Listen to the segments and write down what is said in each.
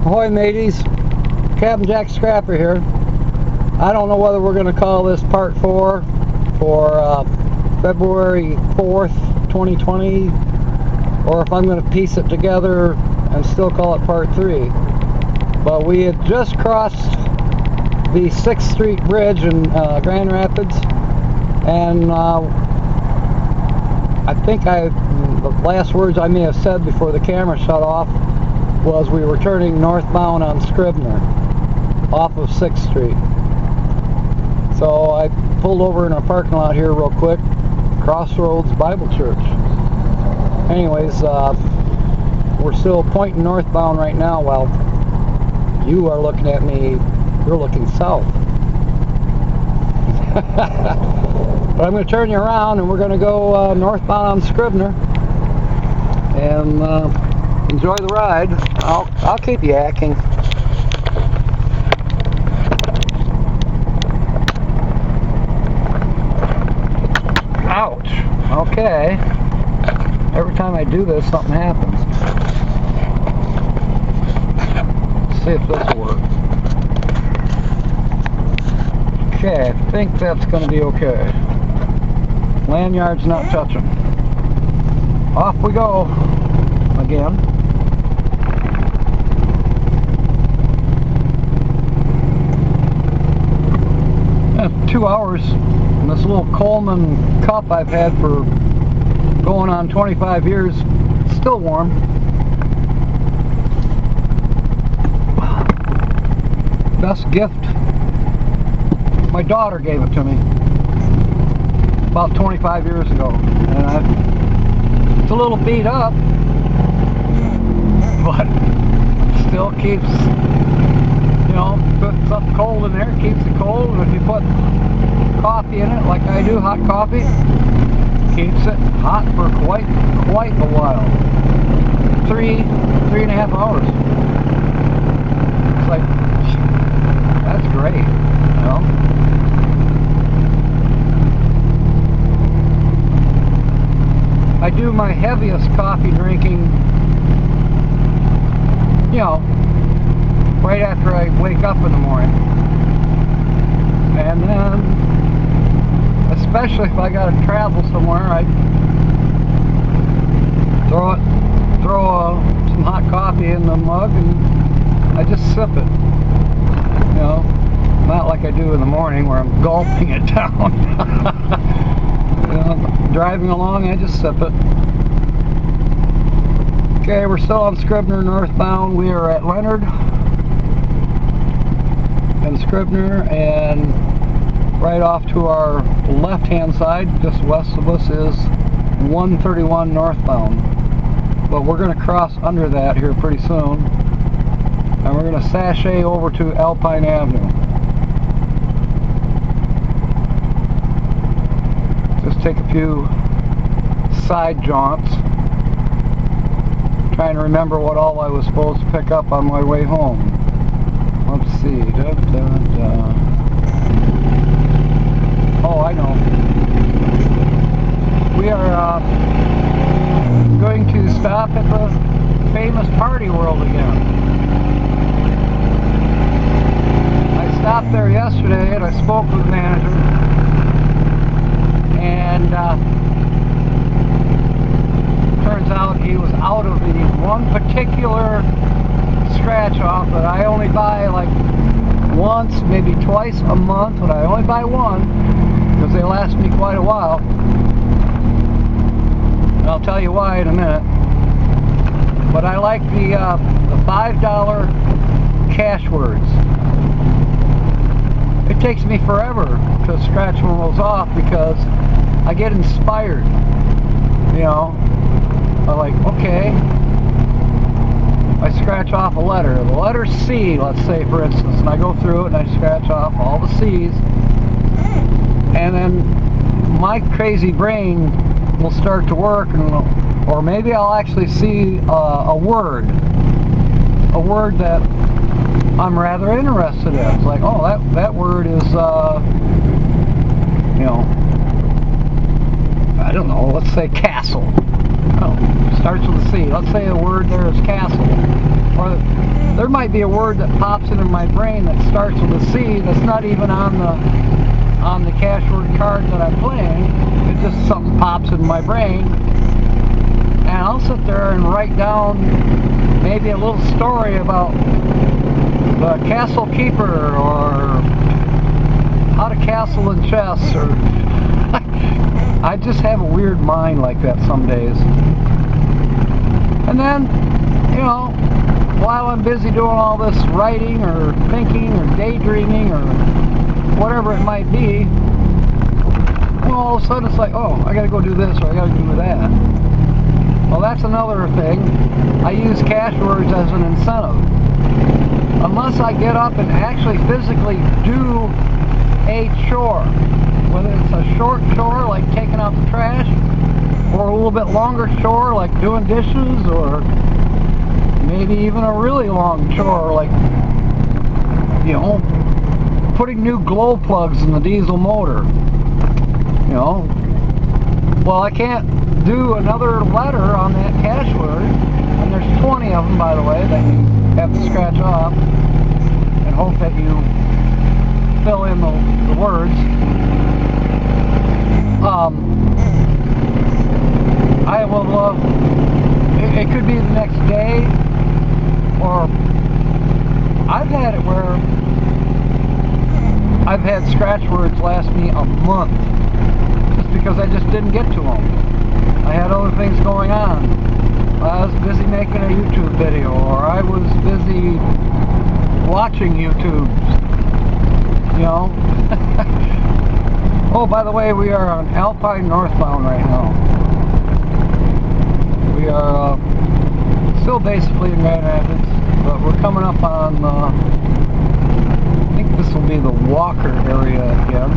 Ahoy mateys, Captain Jack Scrapper here. I don't know whether we're going to call this part 4 for February 4th, 2020, or if I'm going to piece it together and still call it part 3. But we had just crossed the 6th Street Bridge in Grand Rapids, and I think the last words I may have said before the camera shut off was we were turning northbound on Scribner off of 6th Street. So I pulled over in a parking lot here real quick, Crossroads Bible Church. Anyways, we're still pointing northbound right now while you are looking at me, you're looking south. But I'm going to turn you around and we're going to go northbound on Scribner and enjoy the ride. I'll keep yakking. Ouch. Okay. Every time I do this, something happens. Let's see if this will work. Okay, I think that's going to be okay. Lanyard's not touching. Off we go again. 2 hours in this little Coleman cup I've had for going on 25 years. It's still warm. Best gift. My daughter gave it to me about 25 years ago, and it's a little beat up, but still keeps, you know, put something cold in there, keeps it cold. And if you put coffee in it, like I do, hot coffee, keeps it hot for quite a while. 3.5 hours. It's like, that's great, you know. I do my heaviest coffee drinking, you know, right after I wake up in the morning. And then, especially if I gotta travel somewhere, I throw some hot coffee in the mug and I just sip it. You know, not like I do in the morning where I'm gulping it down. You know, driving along, I just sip it. Okay, we're still on Scribner northbound. We are at Leonard and Scribner, and right off to our left-hand side, just west of us, is 131 northbound. But we're going to cross under that here pretty soon, and we're going to sashay over to Alpine Avenue. Just take a few side jaunts, trying to remember what all I was supposed to pick up on my way home. Let's see. Oh, I know. We are going to stop at the famous Party World again. I stopped there yesterday and I spoke with the manager, and turns out he was out of the one particular scratch off that I only buy like once, maybe twice a month, but I only buy one because they last me quite a while. And I'll tell you why in a minute. But I like the $5 cash words. It takes me forever to scratch one of those off because I get inspired. You know, I'm like, okay, I scratch off a letter. The letter C, let's say, for instance, and I go through it and I scratch off all the C's, and then my crazy brain will start to work, or maybe I'll actually see a word that I'm rather interested in. It's like, oh, that word is, you know, I don't know, let's say castle. Oh, starts with a C. Let's say a word there is castle. Or there might be a word that pops into my brain that starts with a C that's not even on the cash word card that I'm playing. It just something pops in my brain, and I'll sit there and write down maybe a little story about the castle keeper, or how to castle in chess, or I just have a weird mind like that some days. And then, you know, while I'm busy doing all this writing or thinking or daydreaming or whatever it might be, well, all of a sudden it's like, oh, I gotta go do this, or I gotta do that. Well, that's another thing. I use cash words as an incentive. Unless I get up and actually physically do a chore, whether it's a short chore like taking out the trash, or a little bit longer chore like doing dishes, or maybe even a really long chore like, you know, putting new glow plugs in the diesel motor. You know, well, I can't do another letter on that cash word, and there's 20 of them, by the way, that you have to scratch off and hope that you fill in the words. I will, it could be the next day, or I've had it where I've had scratch words last me a month, just because I just didn't get to them. I had other things going on. I was busy making a YouTube video, or I was busy watching YouTube, you know. Oh, by the way, we are on Alpine northbound right now. We are still basically in Grand Rapids, but we're coming up on, I think this will be the Walker area again.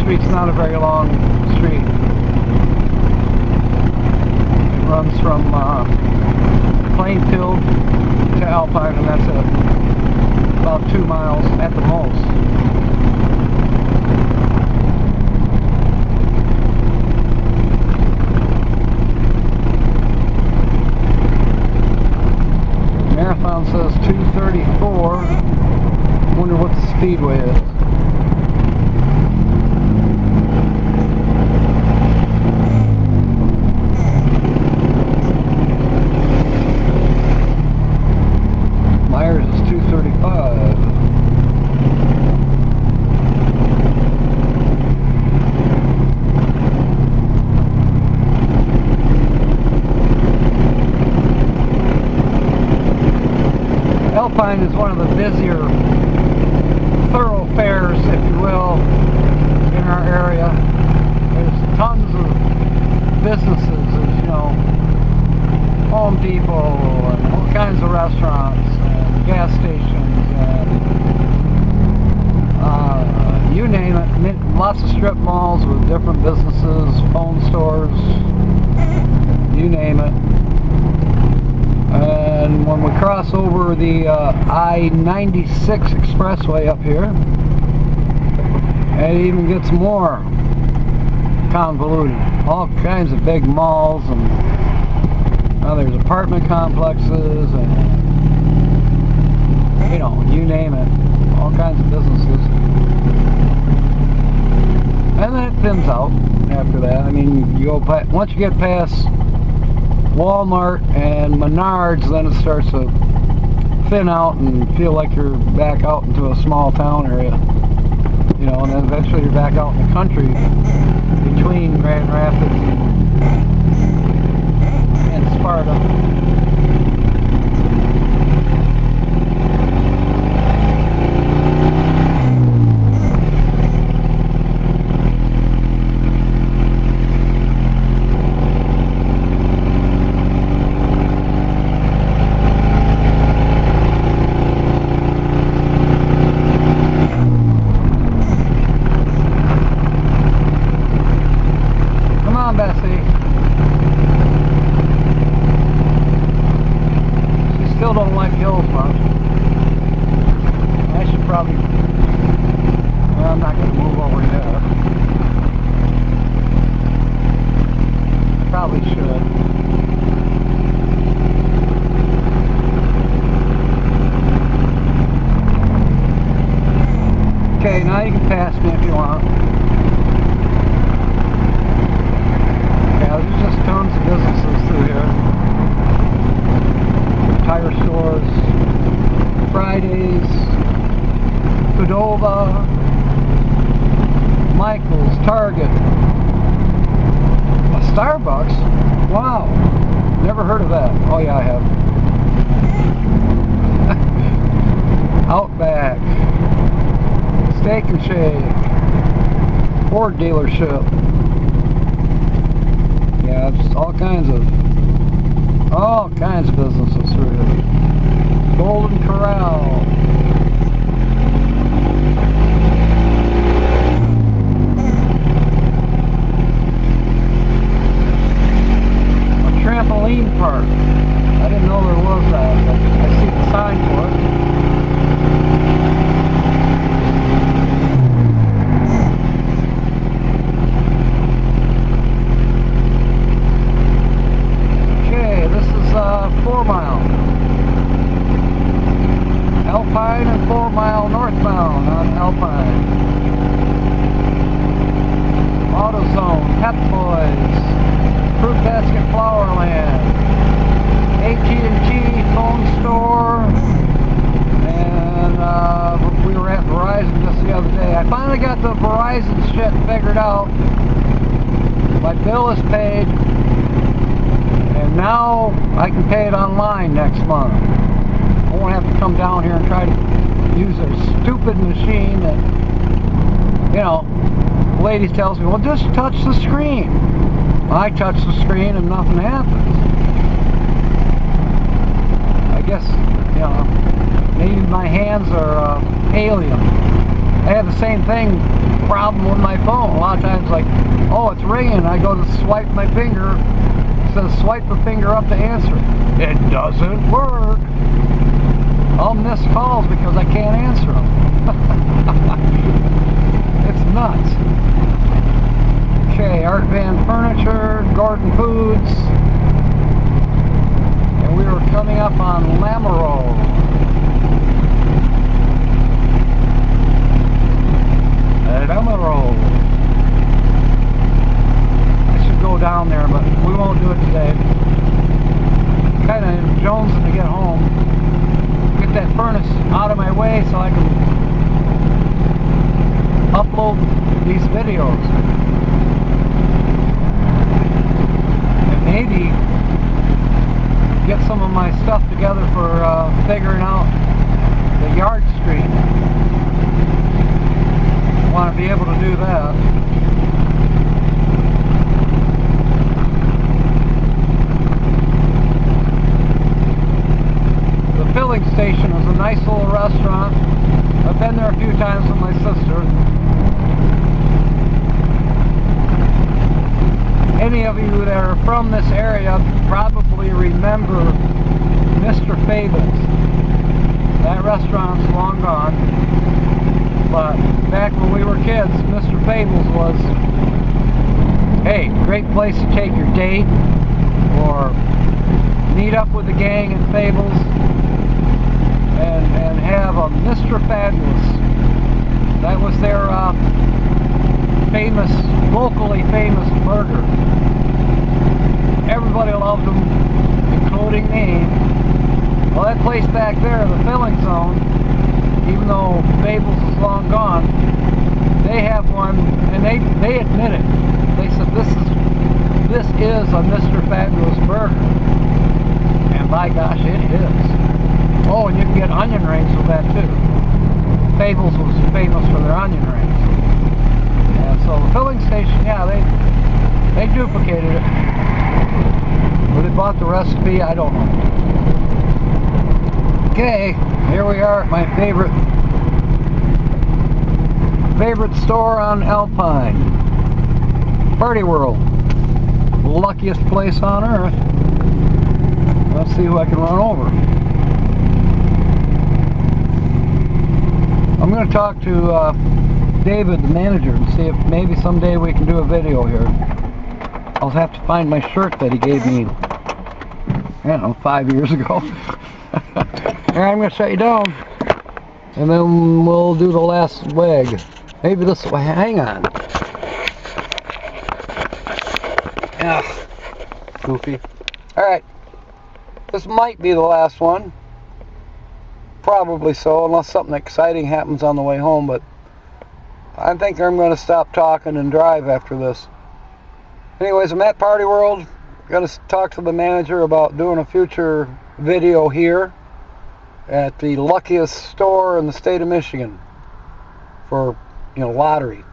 Street's not a very long street. It runs from Plainfield to Alpine, and that's it. About 2 miles at the most. Marathon says 2:34. Wonder what the speedway is. Alpine is one of the busier thoroughfares, if you will, in our area. There's tons of businesses, there's, you know, Home Depot and all kinds of restaurants and gas stations and you name it. Lots of strip malls with different businesses, phone stores, you name it. And when we cross over the I-96 expressway up here, it even gets more convoluted. All kinds of big malls, and now there's apartment complexes, and you know, you name it, all kinds of businesses. And then it thins out after that. I mean, you go once you get past Walmart and Menards, then it starts to thin out and feel like you're back out into a small town area, you know, and then eventually you're back out in the country between Grand Rapids and Sparta. Starbucks? Wow. Never heard of that. Oh yeah, I have. Outback. Steak and Shake. Ford dealership. Yeah, it's all kinds of businesses through here. Golden Corral. Trampoline park. I didn't know there was that, but I see the sign for it. Okay, this is 4 Mile. Alpine and 4 Mile northbound on Alpine. AutoZone, Pep Boys. Fruit Basket Flowerland, AT&T phone store, and we were at Verizon just the other day. I finally got the Verizon shit figured out. My bill is paid, and now I can pay it online next month. I won't have to come down here and try to use a stupid machine that, you know, the lady tells me, well, just touch the screen. I touch the screen and nothing happens. I guess, you know, maybe my hands are alien. I have the same problem with my phone. A lot of times, like, oh, it's ringing. I go to swipe my finger. It says swipe the finger up to answer. It doesn't work. I'll miss calls because I can't answer them. It's nuts. Okay, Art Van Furniture, Gordon Foods, and we were coming up on Lamoureux. Lamoureux. I should go down there, but we won't do it today. Kind of jonesing to get home. Get that furnace out of my way so I can upload these videos. Maybe get some of my stuff together for figuring out the yard street. Want to be able to do that. The filling station is a nice little restaurant. I've been there a few times with my sister. Any of you that are from this area probably remember Mr. Fables. That restaurant's long gone, but back when we were kids, Mr. Fables was, hey, great place to take your date or meet up with the gang in Fables and have a Mr. Fabulous. That was their famous, locally famous burger. Everybody loved them, including me. Well, that place back there, the filling zone, even though Fables is long gone, they have one, and they admit it. They said this is a Mr. Fabulous burger, and by gosh, it is. Oh, and you can get onion rings with that too. Fables was famous for their onion rings. And so the filling station, yeah, they duplicated it. Where they bought the recipe, I don't know. Okay, here we are at my favorite store on Alpine. Party World. Luckiest place on earth. Let's see who I can run over. I'm going to talk to David, the manager, and see if maybe someday we can do a video here. I'll have to find my shirt that he gave me, I don't know, 5 years ago. Alright, I'm going to shut you down, and then we'll do the last leg. Maybe this way. Hang on. Yeah, goofy. Alright, this might be the last one. Probably so, unless something exciting happens on the way home, but I think I'm going to stop talking and drive after this. Anyways, I'm at Party World. Got to talk to the manager about doing a future video here at the luckiest store in the state of Michigan for, lottery.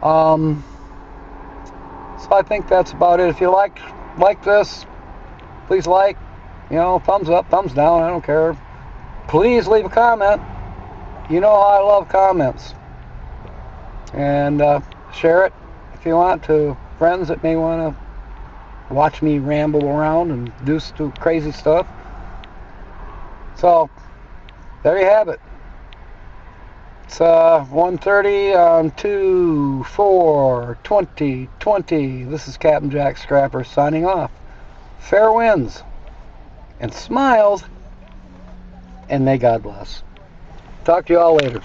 So I think that's about it. If you like this, please like, thumbs up, thumbs down, I don't care. Please leave a comment. You know how I love comments. And share it if you want to friends that may want to watch me ramble around and do crazy stuff. So there you have it. It's 1:30 on 2/4/2020. This is Captain Jack Scrapper signing off. Fair winds and smiles, and may God bless. Talk to you all later.